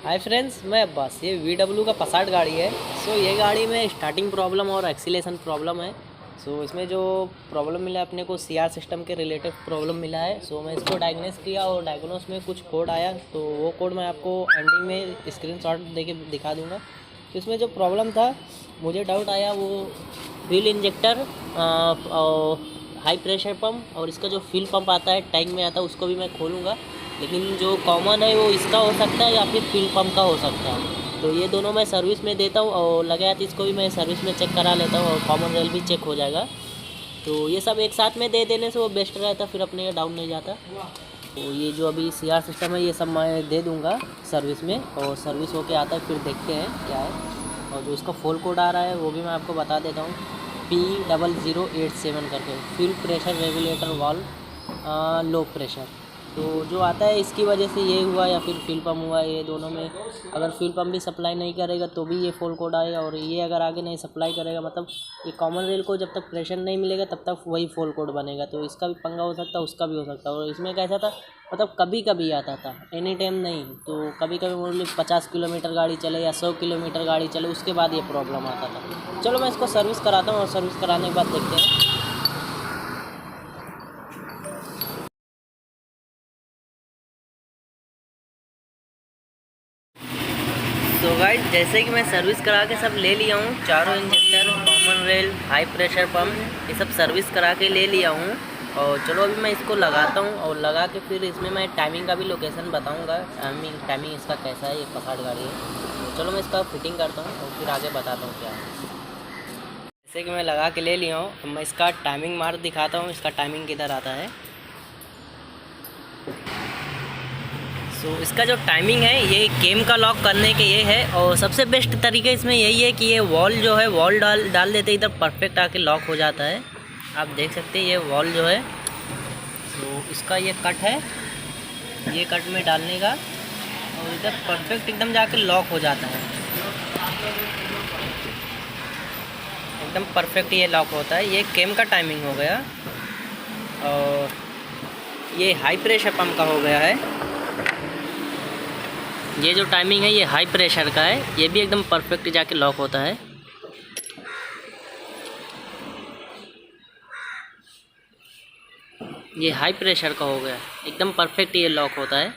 Hi friends, मैं अब्बास। ये VW का पसाट गाड़ी है। ये गाड़ी में स्टार्टिंग प्रॉब्लम और एक्सीलेशन प्रॉब्लम है। इसमें जो प्रॉब्लम मिला अपने को CR सिस्टम के रिलेटेड प्रॉब्लम मिला है। मैं इसको डायग्नोस किया और डायग्नोस में कुछ कोड आया, तो वो कोड मैं आपको एंडिंग में स्क्रीनशॉट देके दिखा दूँगा। इसमें जो प्रॉब्लम था, मुझे डाउट आया वो fuel injector, high pressure pump और इसका जो फ्यूल पंप आता है टैंक में आता है उसको भी मैं खोलूँगा। लेकिन जो कॉमन है वो इसका हो सकता है या फिर फ्यूल पंप का हो सकता है। तो ये दोनों मैं सर्विस में देता हूँ और लगा तो इसको भी मैं सर्विस में चेक करा लेता हूँ और कॉमन रेल भी चेक हो जाएगा। तो ये सब एक साथ में दे देने से वो बेस्ट रहता, फिर अपने डाउन नहीं जाता। तो ये जो अभी CR सिस्टम है ये सब मैं दे दूँगा सर्विस में, और सर्विस होके आता है फिर देखते हैं क्या है। और जो इसका फुल कोड आ रहा है वो भी मैं आपको बता देता हूँ, P0087 करके, fuel pressure regulator valve low pressure. तो जो आता है इसकी वजह से ये हुआ या फिर फ्यूल पम्प हुआ, ये दोनों में अगर फ्यूल पम्प भी सप्लाई नहीं करेगा तो भी ये फॉल्ट कोड आएगा, और ये अगर आगे नहीं सप्लाई करेगा मतलब ये कॉमन रेल को जब तक प्रेशर नहीं मिलेगा तब तक वही फॉल्ट कोड बनेगा। तो इसका भी पंगा हो सकता है, उसका भी हो सकता है। और इसमें कैसा था, मतलब कभी कभी आता था, एनी टाइम नहीं। तो कभी कभी मतलब 50 किलोमीटर गाड़ी चले या 100 किलोमीटर गाड़ी चले उसके बाद ये प्रॉब्लम आता था। चलो मैं इसको सर्विस कराता हूँ और सर्विस कराने के बाद देखते हैं। तो गाइस, जैसे कि मैं सर्विस करा के सब ले लिया हूँ, चारों injector, common rail, high pressure pump, ये सब सर्विस करा के ले लिया हूँ। और चलो अभी मैं इसको लगाता हूँ और लगा के फिर इसमें मैं टाइमिंग का भी लोकेशन बताऊँगा। टाइमिंग इसका कैसा है, ये पसाट गाड़ी है। तो चलो मैं इसका फिटिंग करता हूँ और फिर आगे बताता हूँ क्या है। जैसे कि मैं लगा के ले लिया हूँ, तो मैं इसका टाइमिंग मार्क दिखाता हूँ, इसका टाइमिंग किधर आता है। इसका जो टाइमिंग है ये केम का लॉक करने के ये है, और सबसे बेस्ट तरीका इसमें यही है कि ये वॉल जो है वॉल डाल देते इधर परफेक्ट आके लॉक हो जाता है। आप देख सकते हैं ये वॉल जो है, इसका ये कट है, ये कट में डालने का, और इधर परफेक्ट एकदम जाके लॉक हो जाता है, एकदम परफेक्ट ये लॉक होता है। ये केम का टाइमिंग हो गया, और ये हाई प्रेशर पंप का हो गया है। ये जो टाइमिंग है ये हाई प्रेशर का है, ये भी एकदम परफेक्ट जाके लॉक होता है। ये हाई प्रेशर का हो गया, एकदम परफेक्ट ये लॉक होता है।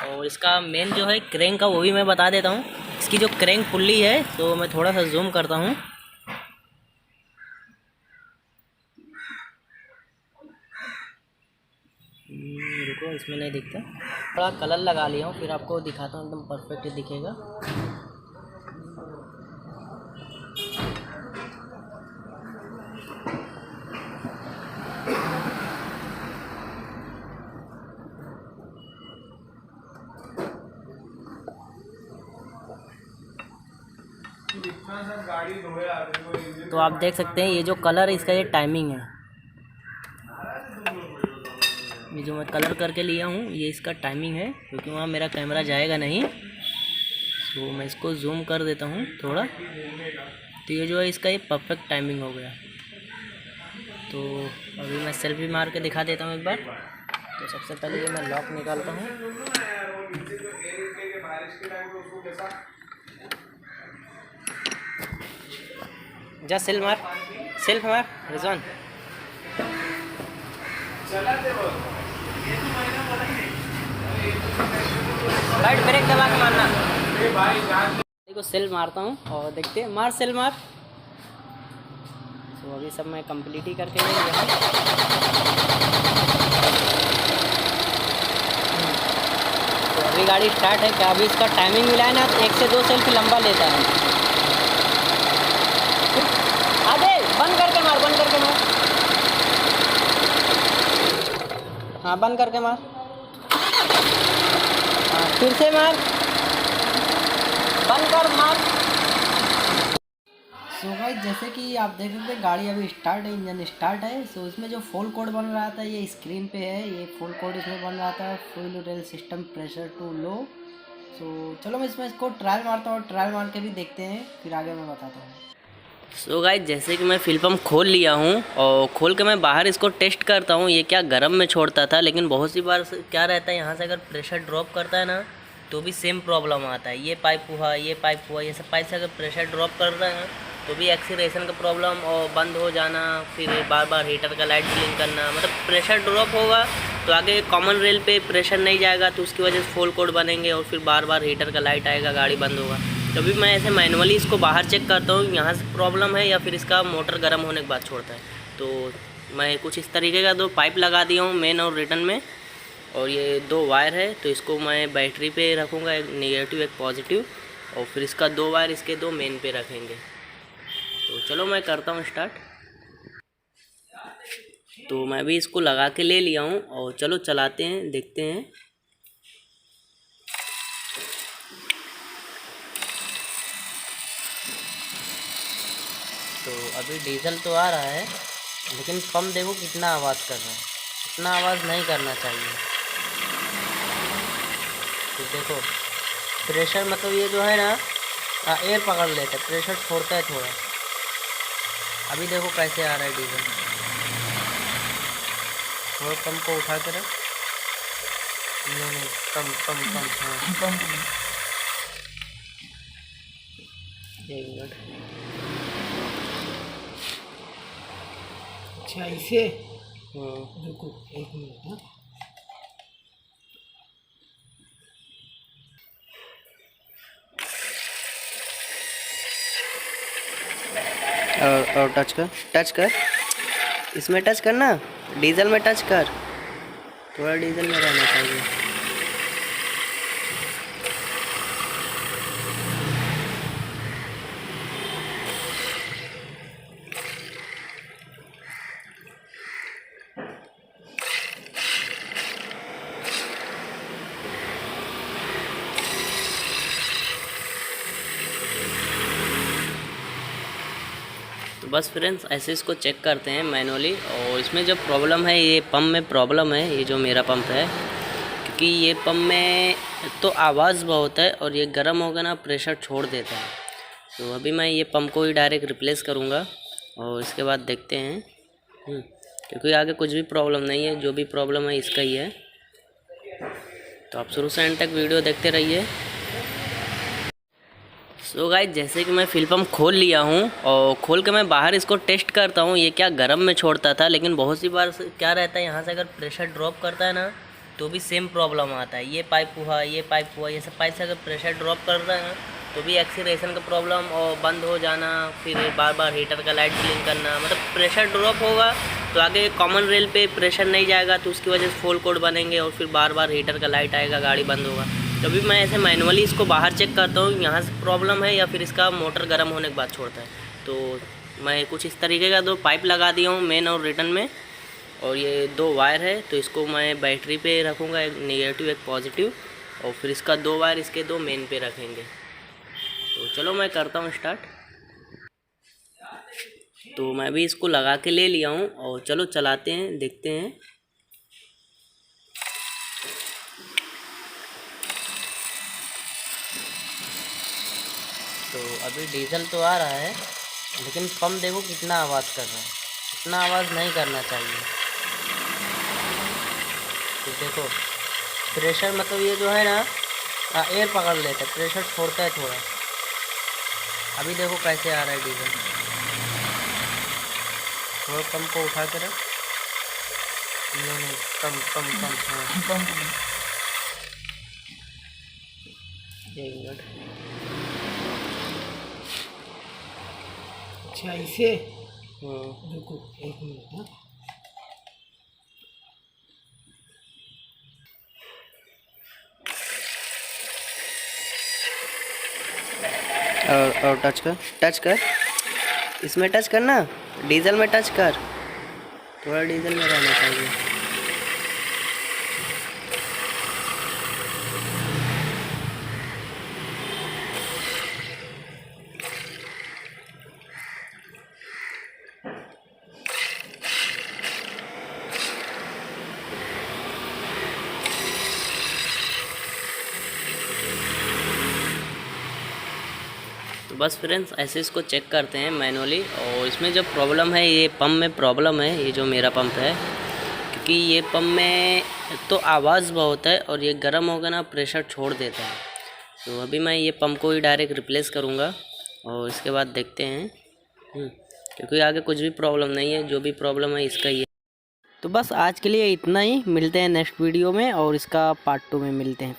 और इसका मेन जो है क्रैंक का वो भी मैं बता देता हूँ। इसकी जो क्रैंक पुल्ली है, तो मैं थोड़ा सा जूम करता हूँ। रुको, इसमें नहीं दिखता, थोड़ा कलर लगा लिया हूँ, फिर आपको दिखाता हूँ, एकदम परफेक्ट दिखेगा। तो आप देख सकते हैं ये जो कलर है इसका, ये टाइमिंग है। ये जो मैं कलर करके लिया हूँ ये इसका टाइमिंग है, क्योंकि वहाँ मेरा कैमरा जाएगा नहीं। मैं इसको जूम कर देता हूँ थोड़ा, तो ये जो है इसका ये परफेक्ट टाइमिंग हो गया। तो अभी मैं सेल्फी मार के दिखा देता हूँ एक बार। तो सबसे पहले ये मैं लॉक निकालता हूँ। जा सेल्फ मार रिजवान, राइट ब्रेक दबा के मारना। देखो सेल्फ मारता हूँ और देखते हैं, मार सेल्फ मार। अभी सब मैं कंप्लीट ही करके ले लिया हूँ। तो अभी गाड़ी स्टार्ट है। क्या अभी इसका टाइमिंग मिला है ना, तो 1 से 2 सेल्फी लंबा लेता है। आगे बंद करके मार, बंद करके मार। हाँ बंद करके मार, हाँ फिर से मार, बंद कर मार। गाइस, जैसे कि आप देख सकते हैं गाड़ी अभी स्टार्ट है, इंजन स्टार्ट है। इसमें जो फुल कोड बन रहा था ये स्क्रीन पे है, ये फुल कोड इसमें बन रहा था, fuel rail system pressure too low. चलो मैं इसको ट्रायल मारता हूँ और ट्रायल मार के भी देखते हैं, फिर आगे मैं बताता हूँ। सो गाइस, जैसे कि मैं फ्यूल पम्प खोल लिया हूँ और खोल के मैं बाहर इसको टेस्ट करता हूँ ये क्या गर्म में छोड़ता था, लेकिन बहुत सी बार क्या रहता है यहाँ से अगर प्रेशर ड्रॉप करता है ना तो भी सेम प्रॉब्लम आता है। ये पाइप हुआ, ये सब पाइप से अगर प्रेशर ड्रॉप करता है ना तो भी एक्सीलरेशन का प्रॉब्लम और बंद हो जाना, फिर बार बार हीटर का लाइट ब्लिंक करना, मतलब प्रेशर ड्रॉप होगा तो आगे कॉमन रेल पे प्रेशर नहीं जाएगा तो उसकी वजह से फॉल्ट कोड बनेंगे और फिर बार बार हीटर का लाइट आएगा, गाड़ी बंद होगा। तभी मैं ऐसे मैनुअली इसको बाहर चेक करता हूँ यहाँ से प्रॉब्लम है या फिर इसका मोटर गर्म होने के बाद छोड़ता है। तो मैं कुछ इस तरीके का 2 पाइप लगा दिया हूँ मेन और रिटर्न में, और ये 2 वायर है तो इसको मैं बैटरी पे रखूँगा, एक नेगेटिव एक पॉजिटिव, और फिर इसका 2 वायर इसके 2 मेन पे रखेंगे। तो चलो मैं करता हूँ स्टार्ट। तो मैं भी इसको लगा के ले लिया हूँ और चलो चलाते हैं, देखते हैं। तो अभी डीजल तो आ रहा है लेकिन पंप देखो कितना आवाज़ कर रहा है, इतना आवाज़ नहीं करना चाहिए। तो देखो प्रेशर, मतलब ये जो है ना एयर पकड़ लेता है, प्रेशर छोड़ता है थोड़ा। अभी देखो कैसे आ रहा है डीजल, थोड़ा पंप को उठा के रख। नहीं, कम कम कम, हाँ पंप। एक मिनट। अच्छा इसे हाँ रुको 1 मिनट। हाँ और टच कर, इसमें टच करना, डीजल में टच कर, थोड़ा डीजल में रहना चाहिए। तो बस फ्रेंड्स ऐसे इसको चेक करते हैं मैनुअली। और इसमें जो प्रॉब्लम है ये पंप में प्रॉब्लम है, ये जो मेरा पंप है, क्योंकि ये पंप में तो आवाज़ बहुत है और ये गर्म होगा ना प्रेशर छोड़ देता है। तो अभी मैं ये पंप को ही डायरेक्ट रिप्लेस करूँगा और इसके बाद देखते हैं। क्योंकि आगे कुछ भी प्रॉब्लम नहीं है, जो भी प्रॉब्लम है इसका ही है। तो आप शुरू से एंड तक वीडियो देखते रहिए। सो गाइस, जैसे कि मैं फ्यूल पम्प खोल लिया हूँ और खोल के मैं बाहर इसको टेस्ट करता हूँ ये क्या गर्म में छोड़ता था, लेकिन बहुत सी बार क्या रहता है यहाँ से अगर प्रेशर ड्रॉप करता है ना तो भी सेम प्रॉब्लम आता है। ये पाइप हुआ, ये सब पाइप से अगर प्रेशर ड्रॉप करता है ना तो भी एक्सीलरेशन का प्रॉब्लम और बंद हो जाना, फिर बार बार हीटर का लाइट ब्लिंक करना, मतलब प्रेशर ड्रॉप होगा तो आगे कॉमन रेल पे प्रेशर नहीं जाएगा तो उसकी वजह से फॉल्ट कोड बनेंगे और फिर बार बार हीटर का लाइट आएगा, गाड़ी बंद होगा। तभी मैं ऐसे मैनुअली इसको बाहर चेक करता हूँ यहाँ से प्रॉब्लम है या फिर इसका मोटर गर्म होने के बाद छोड़ता है। तो मैं कुछ इस तरीके का 2 पाइप लगा दिया हूँ मेन और रिटर्न में, और ये 2 वायर है तो इसको मैं बैटरी पे रखूँगा, एक नेगेटिव एक पॉजिटिव, और फिर इसका 2 वायर इसके 2 मेन पे रखेंगे। तो चलो मैं करता हूँ स्टार्ट। तो मैं भी इसको लगा के ले लिया हूँ और चलो चलाते हैं, देखते हैं। तो अभी डीजल तो आ रहा है लेकिन पंप देखो कितना आवाज़ कर रहा है, इतना आवाज़ नहीं करना चाहिए। तो देखो प्रेशर, मतलब ये जो है ना एयर पकड़ लेता है, प्रेशर छोड़ता है थोड़ा। अभी देखो कैसे आ रहा है डीजल, थोड़ा पंप को उठा के रख। नहीं, कम कम कम, हाँ पंप। एक मिनट। अच्छा इसे हाँ रुको 1 मिनट। हाँ और टच कर, इसमें टच करना, डीजल में टच कर, थोड़ा डीजल में रहना चाहिए। तो बस फ्रेंड्स ऐसे इसको चेक करते हैं मैनुअली। और इसमें जो प्रॉब्लम है, ये पंप में प्रॉब्लम है, ये जो मेरा पंप है, क्योंकि ये पंप में तो आवाज़ बहुत है और ये गर्म होकर ना प्रेशर छोड़ देता है। तो अभी मैं ये पंप को ही डायरेक्ट रिप्लेस करूँगा और इसके बाद देखते हैं, क्योंकि आगे कुछ भी प्रॉब्लम नहीं है, जो भी प्रॉब्लम है इसका ही है। तो बस आज के लिए इतना ही, मिलते हैं नेक्स्ट वीडियो में और इसका पार्ट 2 में मिलते हैं।